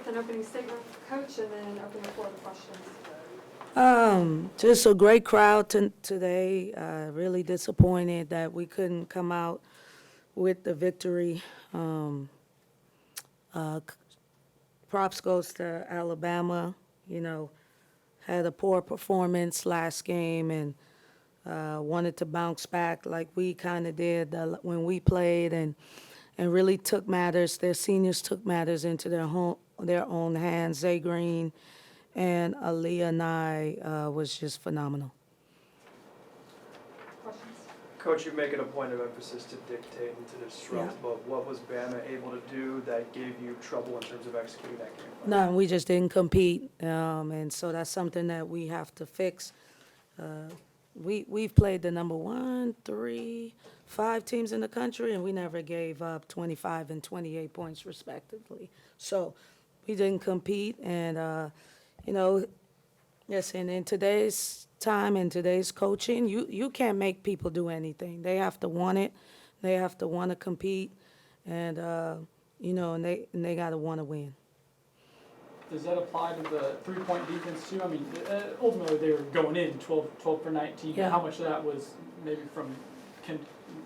with an opening statement, Coach, and then open the floor to questions. Just a great crowd today. Really disappointed that we couldn't come out with the victory. Props goes to Alabama. Had a poor performance last game and wanted to bounce back like we kind of did when we played and really took matters. Their seniors took matters into their own hands. Zay Green and Aaliyah Nye was just phenomenal. Questions? Coach, you're making a point of emphasis to dictate and to disrupt, Yeah. but what was Bama able to do that gave you trouble in terms of executing that game plan? No, we just didn't compete, and so that's something that we have to fix. We've played the number 1, 3, 5 teams in the country, and we never gave up 25 and 28 points respectively. So we didn't compete, and listen, in today's time and today's coaching, you can't make people do anything. They have to want it. They have to want to compete, and and they got to want to win. Does that apply to the three-point defense too? I mean, ultimately they were going in 12 for 19. Yeah. How much of that was maybe from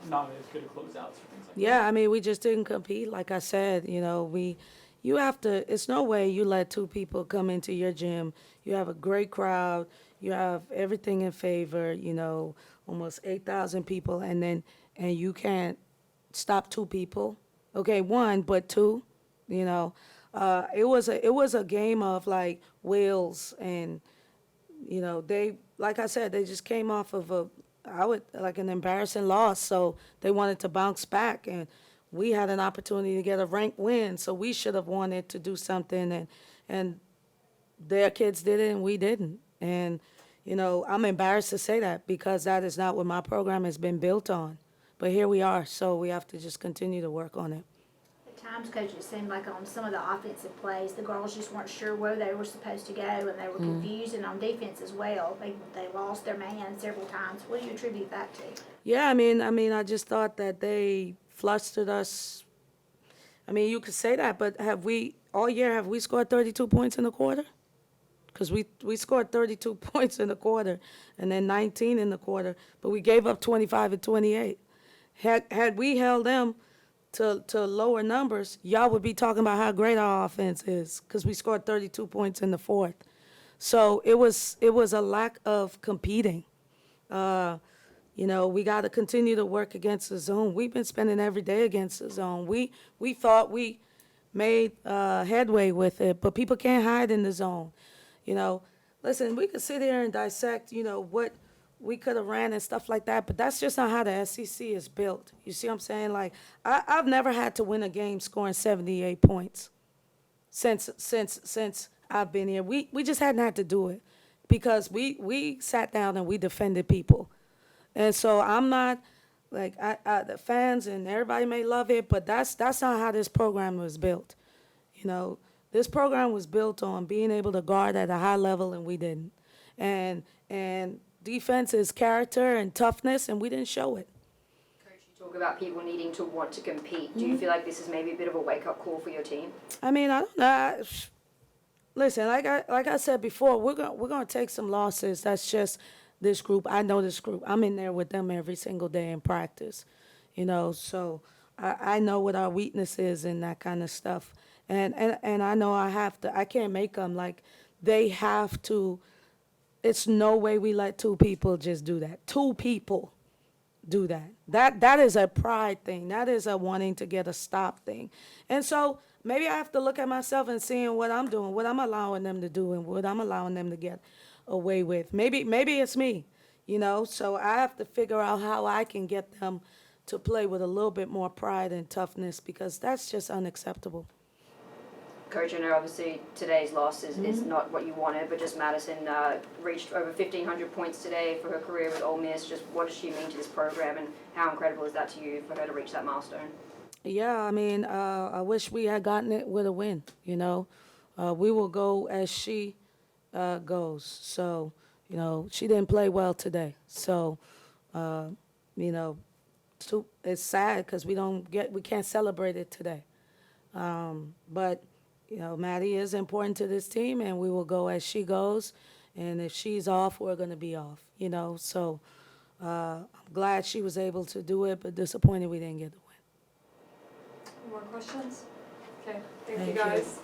not as good a closeouts or things like that? Yeah, I mean, we just didn't compete. Like I said, you have to, it's no way you let 2 people come into your gym. You have a great crowd. You have everything in favor, almost 8,000 people, and you can't stop 2 people. Okay, 1, but 2, It was a game of like wills and, they, like I said, they just came off of an embarrassing loss. So they wanted to bounce back, and we had an opportunity to get a ranked win. So we should have wanted to do something, and their kids did it and we didn't. And, I'm embarrassed to say that because that is not what my program has been built on. But here we are, so we have to just continue to work on it. At times, Coach, it seemed like on some of the offensive plays, the girls just weren't sure where they were supposed to go, and they were confused. And on defense as well, they lost their man several times. What do you attribute that to? Yeah, I mean, I just thought that they flustered us. I mean, you could say that, but have we scored 32 points in a quarter? Because we scored 32 points in the quarter and then 19 in the quarter, but we gave up 25 and 28. Had we held them to lower numbers, y'all would be talking about how great our offense is because we scored 32 points in the fourth. So it was a lack of competing. We got to continue to work against the zone. We've been spending every day against the zone. We thought we made headway with it, but people can't hide in the zone. Listen, we could sit here and dissect, what we could have ran and stuff like that, but that's just not how the SEC is built. You see what I'm saying? Like, I've never had to win a game scoring 78 points since I've been here. We just hadn't had to do it because we sat down and we defended people. And so I'm not, like, the fans and everybody may love it, but that's not how this program was built. This program was built on being able to guard at a high level, and we didn't. And defense is character and toughness, and we didn't show it. Coach, you talk about people needing to want to compete. Do you feel like this is maybe a bit of a wake-up call for your team? I mean, I don't know. Listen, like I said before, we're gonna take some losses. That's just this group. I know this group. I'm in there with them every single day in practice. So I know what our weakness is and that kind of stuff. And I know I can't make them. Like, they have to. It's no way we let 2 people just do that. 2 people do that. That is a pride thing. That is a wanting to get a stop thing. And so maybe I have to look at myself and seeing what I'm doing, what I'm allowing them to do, and what I'm allowing them to get away with. Maybe it's me, So I have to figure out how I can get them to play with a little bit more pride and toughness because that's just unacceptable. Coach, I know obviously today's loss is not what you wanted, but just Madison reached over 1,500 points today for her career with Ole Miss. Just what does she mean to this program, and how incredible is that to you for her to reach that milestone? Yeah, I mean, I wish we had gotten it with a win, We will go as she goes. So, she didn't play well today. So, it's sad because we can't celebrate it today. But you know, Maddie is important to this team, and we will go as she goes. And if she's off, we're going to be off, you know. So I'm glad she was able to do it, but disappointed we didn't get the win. More questions? Okay, thank Thank you you. guys.